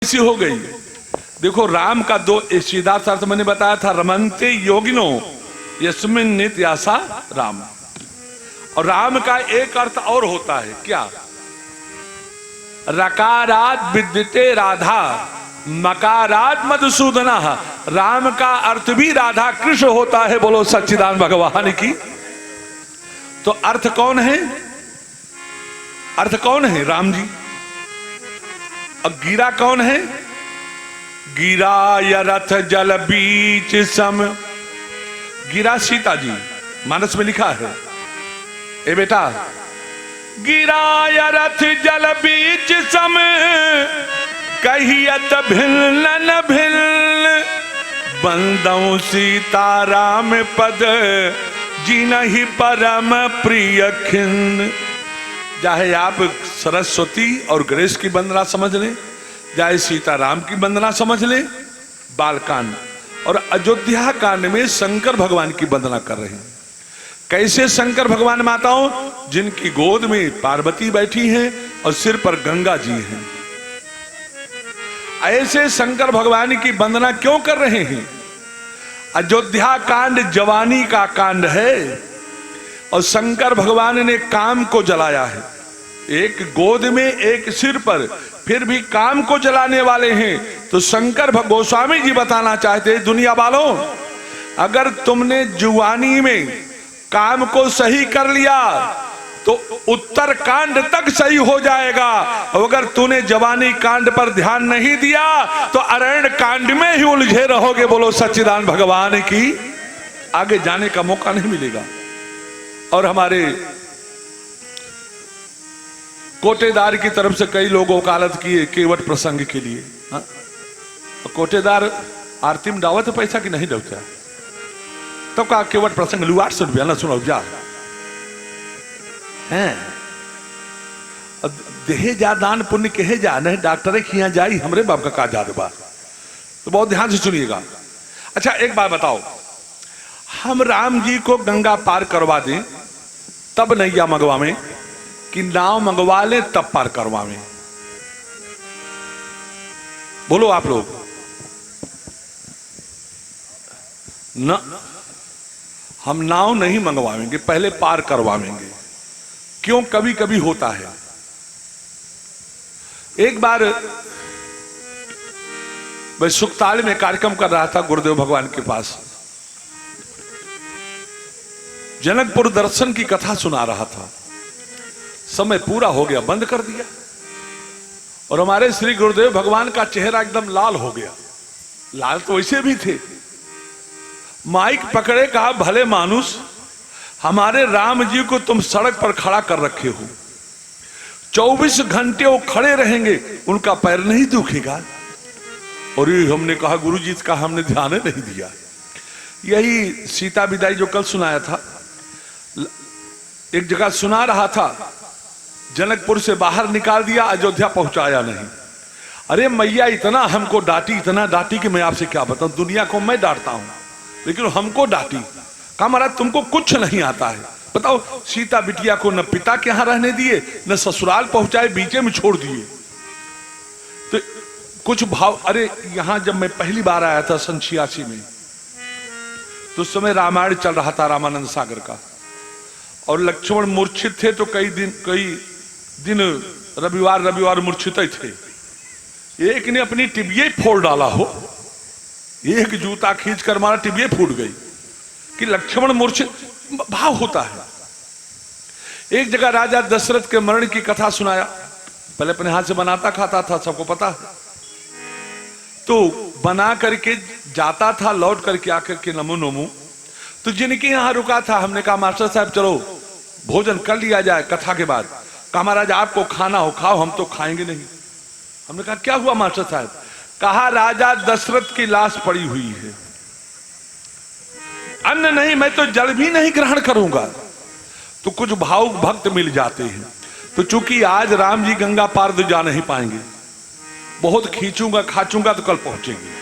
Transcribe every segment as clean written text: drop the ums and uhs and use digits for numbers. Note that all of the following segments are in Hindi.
ऐसी हो गई। देखो राम का दो सीधार्थ अर्थ मैंने बताया था, रमन्ते योगिनो यस्मिन नित्यासा राम। और राम का एक अर्थ और होता है क्या? रकारात विद्यते राधा मकारात मधुसूदना। राम का अर्थ भी राधा कृष्ण होता है। बोलो सच्चिदानंद भगवान की। तो अर्थ कौन है? अर्थ कौन है? राम जी। अब गिरा कौन है? गिरा या रथ जल बीच सम। गिरा सीता जी, मानस में लिखा है। ए बेटा, गिरा या रथ जल बीच सम कहियत भिन्न भिन्न बंदौ सीता राम पद जिनहि परम प्रिय खिन्न। चाहे आप सरस्वती और गणेश की वंदना समझ लें, चाहे सीताराम की वंदना समझ लें, बालकांड और अयोध्या कांड में शंकर भगवान की वंदना कर रहे हैं। कैसे शंकर भगवान माताओं? जिनकी गोद में पार्वती बैठी हैं और सिर पर गंगा जी हैं। ऐसे शंकर भगवान की वंदना क्यों कर रहे हैं? अयोध्या कांड जवानी का कांड है और शंकर भगवान ने काम को जलाया है। एक गोद में एक सिर पर, फिर भी काम को जलाने वाले हैं। तो शंकर गोस्वामी जी बताना चाहते हैं, दुनिया वालों, अगर तुमने जुवानी में काम को सही कर लिया तो उत्तर कांड तक सही हो जाएगा। और अगर तूने जवानी कांड पर ध्यान नहीं दिया तो अरण्य कांड में ही उलझे रहोगे। बोलो सच्चिदानंद भगवान की। आगे जाने का मौका नहीं मिलेगा। और हमारे कोटेदार की तरफ से कई लोग वकालत किए केवट प्रसंग के लिए। हाँ? कोटेदार आरती में दावत पैसा की नहीं दौचा तब का केवट प्रसंग लू 800 रुपया ना सुनो जा हैं। देहे जा दान पुण्य कहे जा, नहीं डॉक्टर के यहाँ जाई हमरे बाप का जा दे बा। तो बहुत ध्यान से सुनिएगा। अच्छा एक बात बताओ, हम राम जी को गंगा पार करवा दें तब नैया मंगवावें कि नाव मंगवा लें तब पार करवावें? बोलो आप लोग। न, हम नाव नहीं मंगवाएंगे, पहले पार करवाएंगे। क्यों? कभी कभी होता है। एक बार मैं सुखताल में कार्यक्रम कर रहा था गुरुदेव भगवान के पास। जनकपुर दर्शन की कथा सुना रहा था। समय पूरा हो गया, बंद कर दिया और हमारे श्री गुरुदेव भगवान का चेहरा एकदम लाल हो गया। लाल तो वैसे भी थे। माइक पकड़े, कहा भले मानुस, हमारे राम जी को तुम सड़क पर खड़ा कर रखे हो, 24 घंटे वो खड़े रहेंगे, उनका पैर नहीं दुखेगा? और ये हमने कहा गुरु जी का हमने ध्यान नहीं दिया। यही सीता विदाई जो कल सुनाया था, एक जगह सुना रहा था, जनकपुर से बाहर निकाल दिया, अयोध्या पहुंचाया नहीं। अरे मैया इतना हमको डांटी, इतना डांटी कि मैं आपसे क्या बताऊं। दुनिया को मैं डांटता हूं लेकिन हमको डांटी। कहा महाराज तुमको कुछ नहीं आता है। बताओ, सीता बिटिया को न पिता के यहां रहने दिए, न ससुराल पहुंचाए, बीचे में छोड़ दिए। तो कुछ भाव। अरे यहां जब मैं पहली बार आया था सन 86 में, तो उस समय रामायण चल रहा था रामानंद सागर का, और लक्ष्मण मूर्छित थे। तो कई दिन रविवार मूर्छित ही थे। एक ने अपनी टिबिये फोड़ डाला हो, एक जूता खींच कर मारा, टिबिये फूट गई कि लक्ष्मण मूर्छित। भाव होता है। एक जगह राजा दशरथ के मरण की कथा सुनाया। पहले अपने हाथ से बनाता खाता था, सबको पता है। तो बना करके जाता था, लौट करके आकर के नमो नमो। तो जिनके यहां रुका था, हमने कहा मास्टर साहब चलो भोजन कर लिया जाए कथा के बाद। कहा महाराज आपको खाना हो खाओ, हम तो खाएंगे नहीं। हमने कहा क्या हुआ मास्टर साहब? कहा राजा दशरथ की लाश पड़ी हुई है, अन्न नहीं, मैं तो जल भी नहीं ग्रहण करूंगा। तो कुछ भावुक भक्त मिल जाते हैं। तो चूंकि आज राम जी गंगा पार तो जा नहीं पाएंगे, बहुत खींचूंगा खाचूंगा तो कल पहुंचेंगे।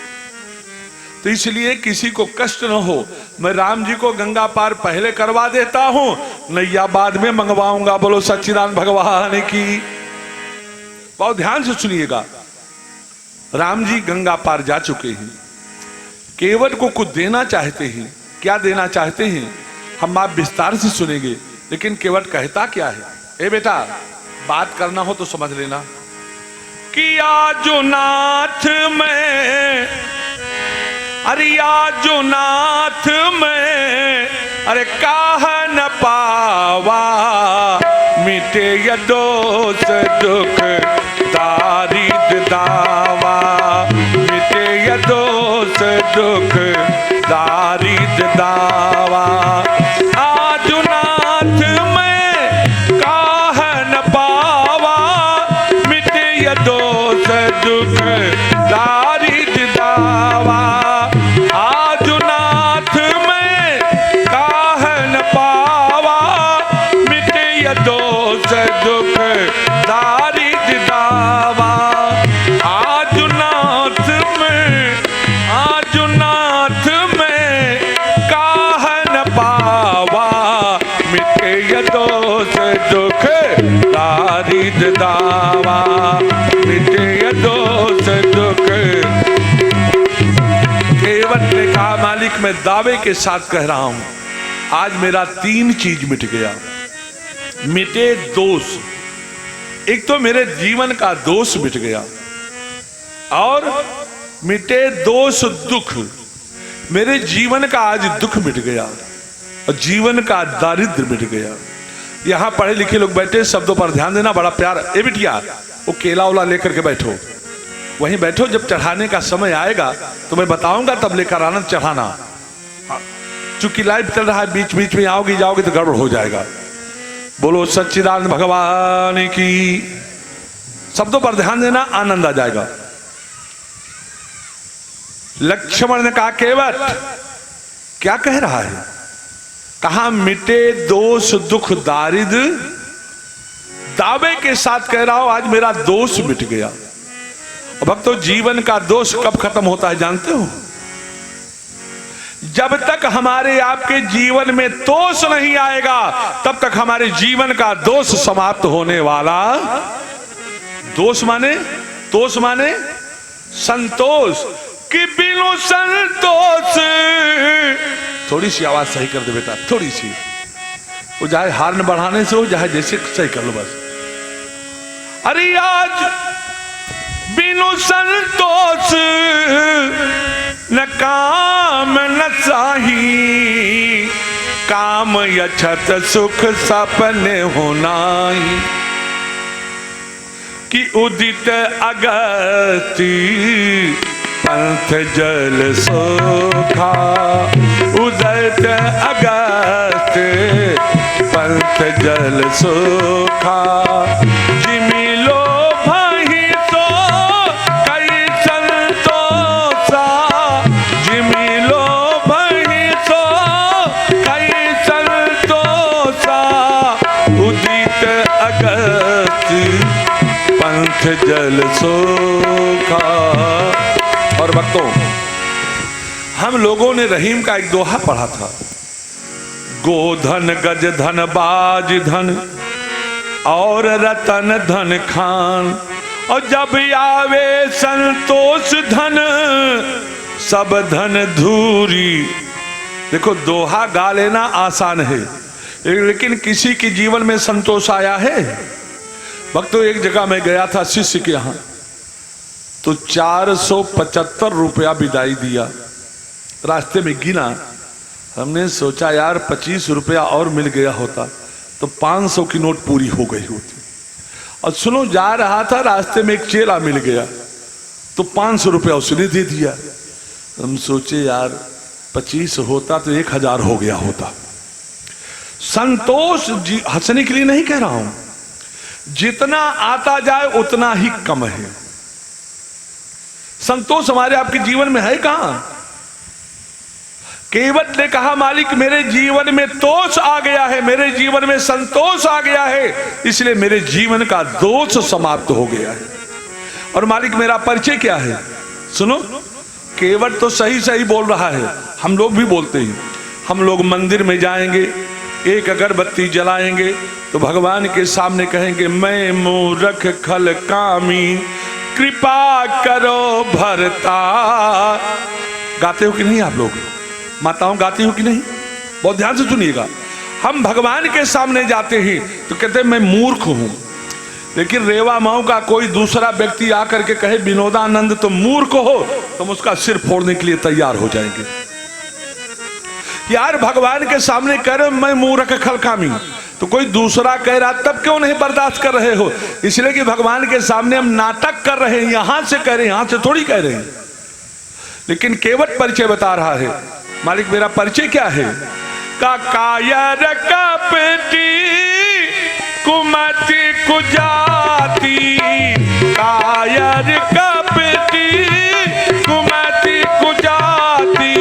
तो इसलिए किसी को कष्ट न हो, मैं राम जी को गंगा पार पहले करवा देता हूं, नैया बाद में मंगवाऊंगा। बोलो सच्चिदानंद भगवान की। बहुत ध्यान से सुनिएगा। राम जी गंगा पार जा चुके हैं, केवट को कुछ देना चाहते हैं। क्या देना चाहते हैं हम आप विस्तार से सुनेंगे, लेकिन केवट कहता क्या है। ए बेटा, बात करना हो तो समझ लेना कि आजो नाथ में, अरे आजो नाथ में, अरे काह न पावा, मिटे ये दोष दुख दारिद्र दावा, मिटे ये दोष दुख दारिद्र दावा। आजो नाथ में काह न पावा, मिटे ये दोष दुख दारिद्र दावा। आजो नाथ में काह न पावा, मिटे ये दोष दुख दारिद्र दावा। आजो नाथ में, आजो नाथ में काह न पावा, मिटे ये दोष दुख दारिद्र दावा, मिटे ये दोष दुख। केवट ने कहा मालिक मैं दावे के साथ कह रहा हूं, आज मेरा 3 चीज मिट गया। मिटे दोष, एक तो मेरे जीवन का दोष मिट गया, और मिटे दोष दुख, मेरे जीवन का आज दुख मिट गया, और जीवन का दारिद्र मिट गया। यहां पढ़े लिखे लोग बैठे, शब्दों पर ध्यान देना, बड़ा प्यार। ए बिटिया, वो केला उला लेकर के बैठो, वहीं बैठो, जब चढ़ाने का समय आएगा तो मैं बताऊंगा, तब लेकर आना चढ़ाना। चूंकि लाइव चल रहा है, बीच बीच में आओगी जाओगी तो गड़बड़ हो जाएगा। बोलो सच्चिदानंद भगवान की। शब्दों पर ध्यान देना, आनंद आ जाएगा। लक्ष्मण ने कहा केवट क्या कह रहा है, कहा मिटे दोष दुख दारिद्र, दावे के साथ कह रहा हूं आज मेरा दोष मिट गया। भक्तों, जीवन का दोष कब खत्म होता है जानते हो? जब तक हमारे आपके जीवन में दोष नहीं आएगा, तब तक हमारे जीवन का दोष समाप्त होने वाला। दोष माने, दोष माने संतोष, कि बिनु संतोष। थोड़ी सी आवाज सही कर दे बेटा, थोड़ी सी, वो चाहे हार्न बढ़ाने से हो, चाहे जैसे सही कर लो बस। अरे आज बिनु संतोष न काम न साही, काम यछत सुख सपने होनाई। कि उदित अगति पंथ जल सोखा, उदित अगस्त पंथ जल सोखा। जिमिलो भाई तो कई संतोषा, जिमिलो भाई तो कई संतोषा। उदित अगस्त पंथ जल सोखा। और भक्तों, हम लोगों ने रहीम का एक दोहा पढ़ा था, गोधन गज धन बाज धन और रतन धन खान, और जब आवे संतोष धन सब धन धूरी। देखो, दोहा गा लेना आसान है, लेकिन किसी के जीवन में संतोष आया है? भक्तों, एक जगह मैं गया था शिष्य के यहाँ, तो 475 रुपया विदाई दिया। रास्ते में गिना, हमने सोचा यार 25 रुपया और मिल गया होता तो 500 की नोट पूरी हो गई होती। और सुनो, जा रहा था, रास्ते में एक चेला मिल गया तो 500 रुपया उसने दे दिया। हम सोचे यार 25 होता तो 1000 हो गया होता। संतोष हंसने के लिए नहीं कह रहा हूं, जितना आता जाए उतना ही कम है। संतोष हमारे आपके जीवन में है कहां? केवट ने कहा मालिक मेरे जीवन में दोष आ गया है, मेरे जीवन में संतोष आ गया है, इसलिए मेरे जीवन का दोष समाप्त हो गया है। और मालिक मेरा परिचय क्या है? सुनो, केवट तो सही सही बोल रहा है, हम लोग भी बोलते हैं। हम लोग मंदिर में जाएंगे, एक अगरबत्ती जलाएंगे तो भगवान के सामने कहेंगे मैं मूर्ख खल कामी, कृपा करो भरता। गाते हो कि नहीं आप लोग? माताओं गाती हो कि नहीं? बहुत ध्यान से सुनिएगा। हम भगवान के सामने जाते हैं तो कहते हैं मैं मूर्ख हूं, लेकिन रेवा माऊ का कोई दूसरा व्यक्ति आकर के कहे विनोदानंद तुम मूर्ख हो, तुम उसका सिर फोड़ने के लिए तैयार हो जाएंगे। यार भगवान के सामने कह रहे मैं मूर्ख खलकामी, तो कोई दूसरा कह रहा तब क्यों नहीं बर्दाश्त कर रहे हो? इसलिए कि भगवान के सामने हम नाटक कर रहे हैं, यहां से कह रहे हैं, यहां से थोड़ी कह रहे हैं। लेकिन केवट परिचय बता रहा है। मालिक मेरा परिचय क्या है? का कायर कपटी कुमति कुजाती, कायर कपटी कुमति कुजाती,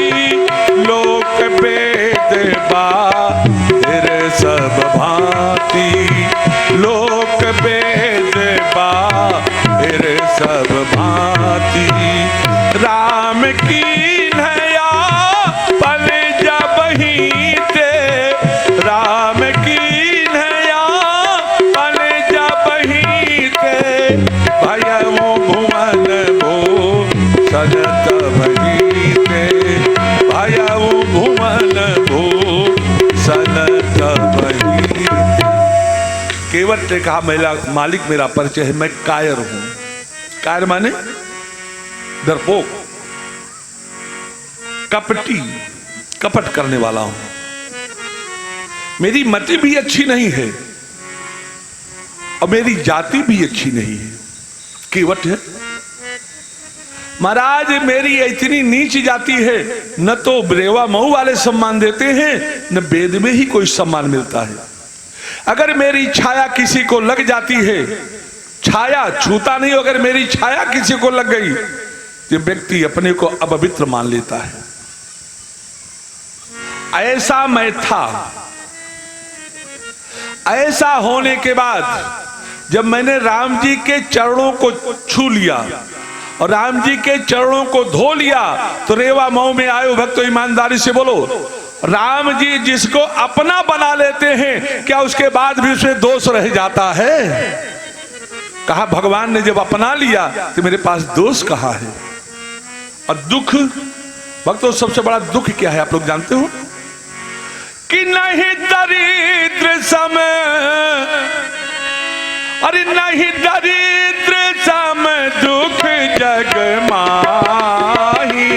लोक वेद बाहिर सब भांति, लोक वेद बाहिर सब भांति। राम की नया पल जब ही ते, राम की नया पल जब ही ते, भयउ भुवन भूषण तब ही ते, भयउ भुवन भूषण तब ही। केवट ने कहा मेरा मालिक मेरा परिचय है, मैं कायर हूं। कायर माने डरपोक, कपटी, कपट करने वाला हूं। मेरी मति भी अच्छी नहीं है और मेरी जाति भी अच्छी नहीं है। केवट है महाराज, मेरी इतनी नीच जाति है, न तो रेवा मऊ वाले सम्मान देते हैं, न वेद में ही कोई सम्मान मिलता है। अगर मेरी छाया किसी को लग जाती है, छाया छूता नहीं, अगर मेरी छाया किसी को लग गई, ये व्यक्ति अपने को अपवित्र मान लेता है। ऐसा मैं था। ऐसा होने के बाद जब मैंने राम जी के चरणों को छू लिया और राम जी के चरणों को धो लिया, तो रेवा मऊ में आए भक्त ईमानदारी से बोलो, राम जी जिसको अपना बना लेते हैं, क्या उसके बाद भी उसमें दोष रह जाता है? कहा भगवान ने जब अपना लिया तो मेरे पास दोष कहाँ है? और दुख भक्तों, सबसे बड़ा दुख क्या है आप लोग जानते हो? कि नहीं दरिद्र सम, अरे नहीं दरिद्र सम दुख जग माही,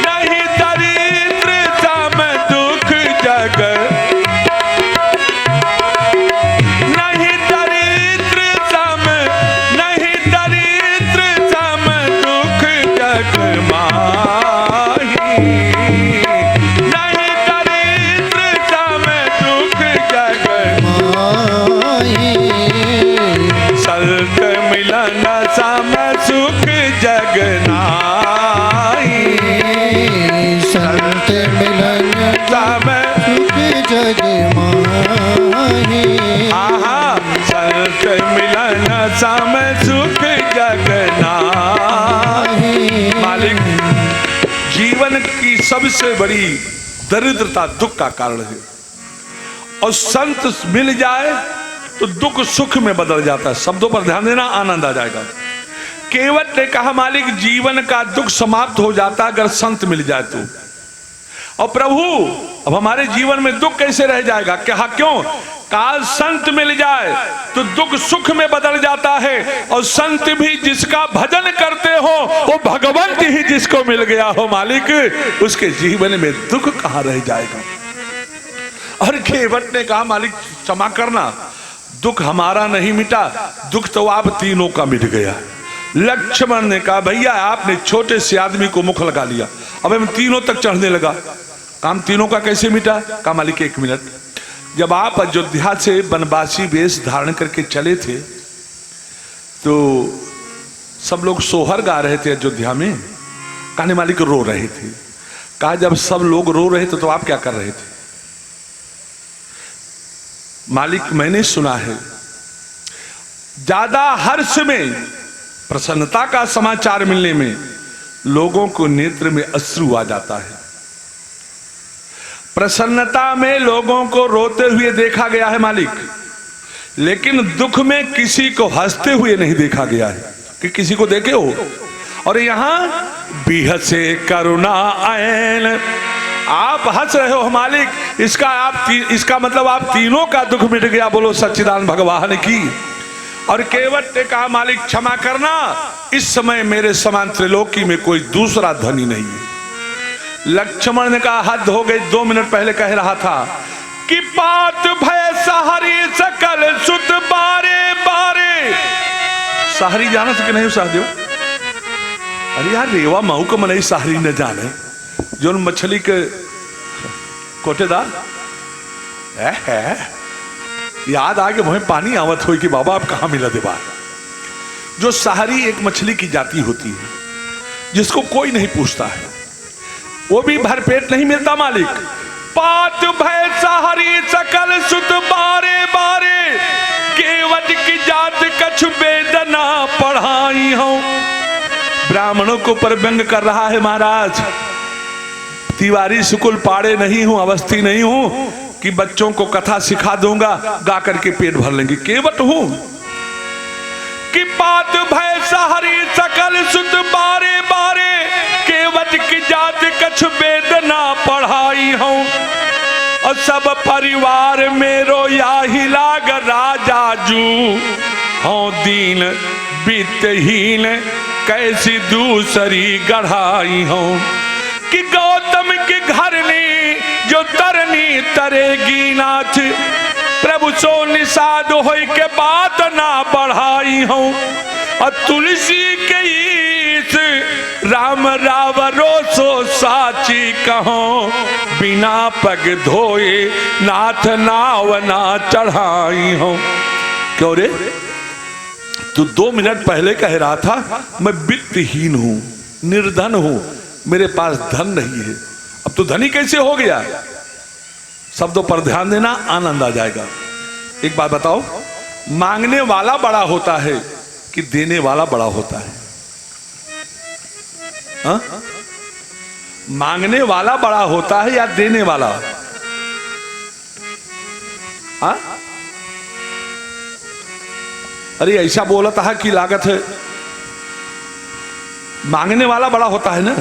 नहीं दरिद्र सम दुख जग, नहीं दरिद्र सम, नहीं दरिद्र सम दुख जग माही, नहीं दरिद्र सम दुख जग माही, सल्क मिलन सम सुख जग नाहि, संत मिलन सम सुख जग माहि, आहा, सल्क मिलन सम सुख जग नाहि। मालिक, जीवन की सबसे बड़ी दरिद्रता दुख का कारण है, और संत मिल जाए तो दुख सुख में बदल जाता है। शब्दों पर ध्यान देना, आनंद आ जाएगा। केवट ने कहा मालिक जीवन का दुख समाप्त हो जाता अगर संत मिल जाए तो। और प्रभु अब हमारे जीवन में दुख कैसे रह जाएगा? कहा क्यों? काल संत मिल जाए तो दुख सुख में बदल जाता है, और संत भी जिसका भजन करते हो वो भगवंत ही जिसको मिल गया हो मालिक, उसके जीवन में दुख कहां रह जाएगा? और केवट ने कहा मालिक क्षमा करना, दुख हमारा नहीं मिटा, दुख तो आप तीनों का मिट गया। लक्ष्मण ने कहा भैया आपने छोटे से आदमी को मुख लगा लिया, अब हम तीनों तक चढ़ने लगा, काम तीनों का कैसे मिटा? कहा मालिक एक मिनट, जब आप अयोध्या से वनवासी वेश धारण करके चले थे तो सब लोग सोहर गा रहे थे अयोध्या में, कहने मालिक रो रहे थे। कहा जब सब लोग रो रहे थे तो आप क्या कर रहे थे? मालिक मैंने सुना है ज्यादा हर्ष में, प्रसन्नता का समाचार मिलने में लोगों को नेत्र में अश्रु आ जाता है। प्रसन्नता में लोगों को रोते हुए देखा गया है मालिक, लेकिन दुख में किसी को हंसते हुए नहीं देखा गया है। कि किसी को देखे हो। और यहां बिहसे करुणा ऐन, आप हंस रहे हो मालिक, इसका मतलब आप तीनों का दुख मिट गया। बोलो सच्चिदानंद भगवान की। और केवट ने कहा मालिक क्षमा करना, इस समय मेरे समान त्रिलोकी में कोई दूसरा धनी नहीं है। लक्ष्मण ने कहा हद हो गई, 2 मिनट पहले कह रहा था कि बात भय सहरी सकल सुत बारे बारे। सहरी जाना था कि नहीं सहदेव? अरे यार रेवा मऊ को मनई सहरी न जाने, जो मछली के कोटेदार है याद आगे वहीं पानी आवत हो कि बाबा आप कहां मिला देवा। जो सहरी एक मछली की जाति होती है जिसको कोई नहीं पूछता है, वो भी भरपेट नहीं मिलता मालिक। पात भय सहरी सकल सुत बारे बारे, केवट की जात कछु वेदना पढ़ाई हूं। ब्राह्मणों को पर व्यंग कर रहा है महाराज। तिवारी सुकुल पाड़े नहीं हूं, अवस्थी नहीं हूं कि बच्चों को कथा सिखा दूंगा, गा करके पेट भर लेंगे। केवट हूं कि पात भय सहरी सकल सुत बारे बारे, केवट की जात कछु वेदना पढ़ाई हूं। और सब परिवार मेरो याही लाग राजाजू, हूं दीन वित्तहीन कैसी दूसरी गढ़ाई हूं। कि गौतम के घर ने जो तरनी तरेगी नाथ, प्रभु सो निषाद होई के बात ना बढ़ाई हूं। और तुलसी के ईस राम रावरो सो साची कहो, बिना पग धोए नाथ नाव ना चढ़ाई हूं। क्यों रे, तू 2 मिनट पहले कह रहा था मैं वित्तहीन हूं, निर्धन हूं, मेरे पास धन नहीं है। अब तो धनी कैसे हो गया? शब्दों पर ध्यान देना, आनंद आ जाएगा। एक बात बताओ, मांगने वाला बड़ा होता है कि देने वाला बड़ा होता है? हा? मांगने वाला बड़ा होता है या देने वाला? हा? अरे ऐसा बोला था कि लागत है मांगने वाला बड़ा होता है ना।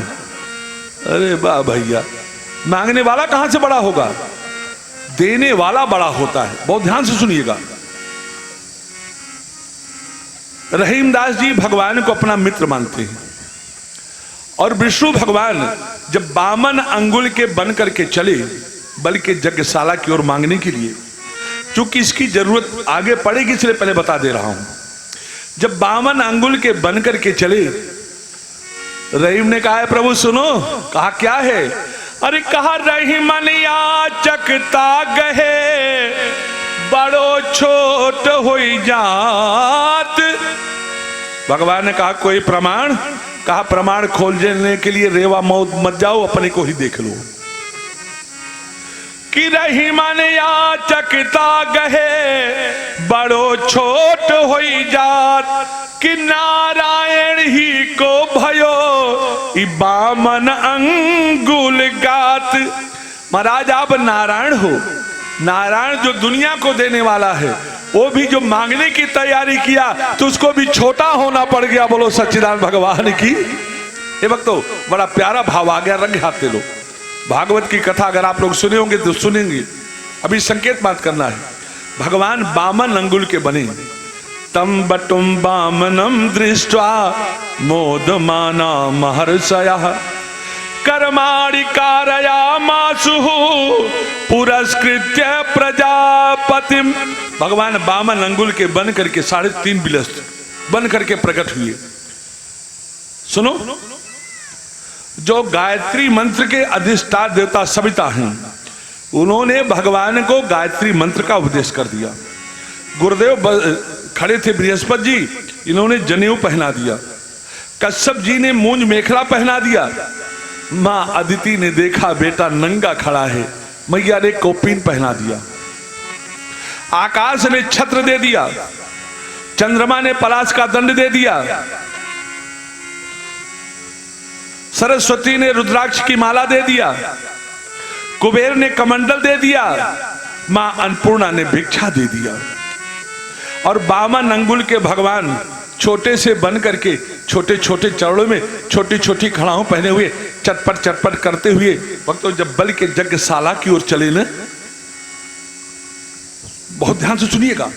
अरे वाह भैया, मांगने वाला कहां से बड़ा होगा? देने वाला बड़ा होता है। बहुत ध्यान से सुनिएगा। रहीमदास जी भगवान को अपना मित्र मानते हैं, और विष्णु भगवान जब 52 अंगुल के बन करके चले बल्कि यज्ञशाला की ओर मांगने के लिए, क्योंकि इसकी जरूरत आगे पड़ेगी इसलिए पहले बता दे रहा हूं। जब 52 अंगुल के बन करके चले, रहीम ने कहा है प्रभु सुनो। कहा क्या है? अरे कहा रहीमन याचकता गहे, बड़ो छोट होई जात। भगवान ने कहा कोई प्रमाण? कहा प्रमाण खोलने के लिए रेवा मौत मत जाओ, अपने को ही देख लो। कि रहीमन याचकता गहे, बड़ो छोट होई जात। कि नारायण ही को भयो, ई 52 अंगुल गात। महाराज आप नारायण हो, नारायण जो दुनिया को देने वाला है, वो भी जो मांगने की तैयारी किया तो उसको भी छोटा होना पड़ गया। बोलो सच्चिदानंद भगवान की। ये वक्त तो बड़ा प्यारा भाव आ गया, रंग हाथ ले लो। भागवत की कथा अगर आप लोग सुने होंगे तो सुनेंगे। अभी संकेत बात करना है। भगवान 52 अंगुल के बने। तम बटुम बामनम दृष्ट्वा मोदमाना महर्षयः, कर्माणि कारयामासुः पुरस्कृत्य प्रजापतिम। भगवान 52 अंगुल के बन करके 3.5 बिलस्त बन करके प्रकट हुए। सुनो, जो गायत्री मंत्र के अधिष्ठान देवता सविता हैं, उन्होंने भगवान को गायत्री मंत्र का उपदेश कर दिया। गुरुदेव खड़े थे बृहस्पति जी, इन्होंने जनेऊ पहना दिया। कश्यप जी ने मूंज मेखला पहना दिया। मां अदिति ने देखा बेटा नंगा खड़ा है, मैया ने कौपीन पहना दिया। आकाश ने छत्र दे दिया, चंद्रमा ने पलाश का दंड दे दिया, सरस्वती ने रुद्राक्ष की माला दे दिया, कुबेर ने कमंडल दे दिया, मां अन्नपूर्णा ने भिक्षा दे दिया। और 52 अंगुल के भगवान छोटे से बन करके छोटे छोटे चरणों में छोटी छोटी खड़ाओं पहने हुए चटपट चटपट करते हुए भक्तों जब बलि के यज्ञशाला की ओर चले न, बहुत ध्यान से सुनिएगा,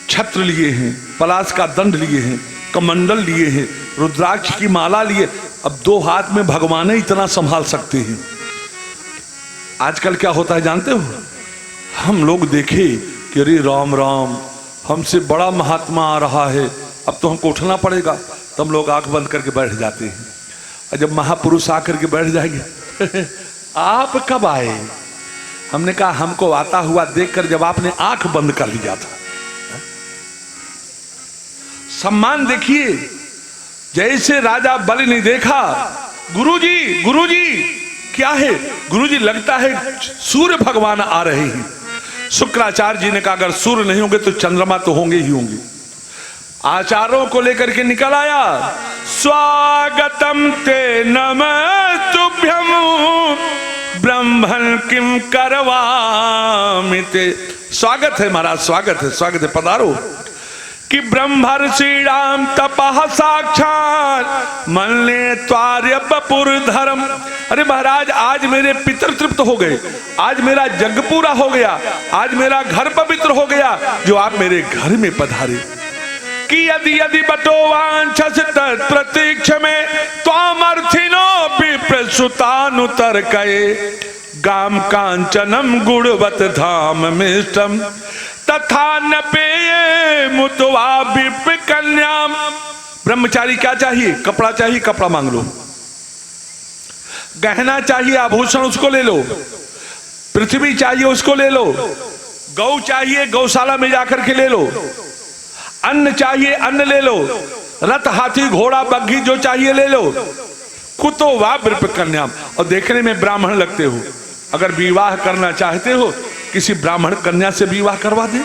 छत्र लिए हैं, पलाश का दंड लिए हैं, कमंडल लिए हैं, रुद्राक्ष की माला लिए। अब 2 हाथ में भगवान ही इतना संभाल सकते हैं। आजकल क्या होता है जानते हो, हम लोग देखे कि अरे राम राम हमसे बड़ा महात्मा आ रहा है, अब तो हमको उठना पड़ेगा, तो हम लोग आंख बंद करके बैठ जाते हैं। और जब महापुरुष आकर के बैठ जाएंगे आप कब आए? हमने कहा हमको आता हुआ देखकर जब आपने आंख बंद कर लिया था। सम्मान देखिए, जैसे राजा बलि ने देखा, गुरुजी गुरुजी क्या है? गुरुजी लगता है सूर्य भगवान आ रहे हैं। शुक्राचार्य जी ने कहा अगर सूर्य नहीं होंगे तो चंद्रमा तो होंगे ही होंगे। आचार्यों को लेकर के निकल आया, स्वागतम ते नमस्तुभ्यम ब्रह्मण किम करवामि ते। स्वागत है महाराज, स्वागत है, स्वागत है, पधारो। कि ब्रह्मर्षि राम तपः साक्षात मल्ले त्वार्य बपुर धर्म। अरे महाराज आज मेरे पितर तृप्त हो गए, आज मेरा यज्ञ पूरा हो गया, आज मेरा घर पवित्र हो गया जो आप मेरे घर में पधारे। कि यदि यदि बटो वांछस तत्प्रतीक्ष में त्वामर्थिनो विप्रसुतानुतर कये गाम कांचनम गुणवत धाम मिष्टम तथा न पेये मुतवा विप कन्याम। ब्रह्मचारी क्या चाहिए? कपड़ा चाहिए, कपड़ा मांग लो। गहना चाहिए, आभूषण उसको ले लो। पृथ्वी चाहिए, उसको ले लो। गौ चाहिए, गौशाला में जाकर के ले लो। अन्न चाहिए, अन्न ले लो। रथ हाथी घोड़ा बग्घी जो चाहिए ले लो। कुतो वा विप कन्याम। और देखने में ब्राह्मण लगते हो, अगर विवाह करना चाहते हो किसी ब्राह्मण कन्या से विवाह करवा दे।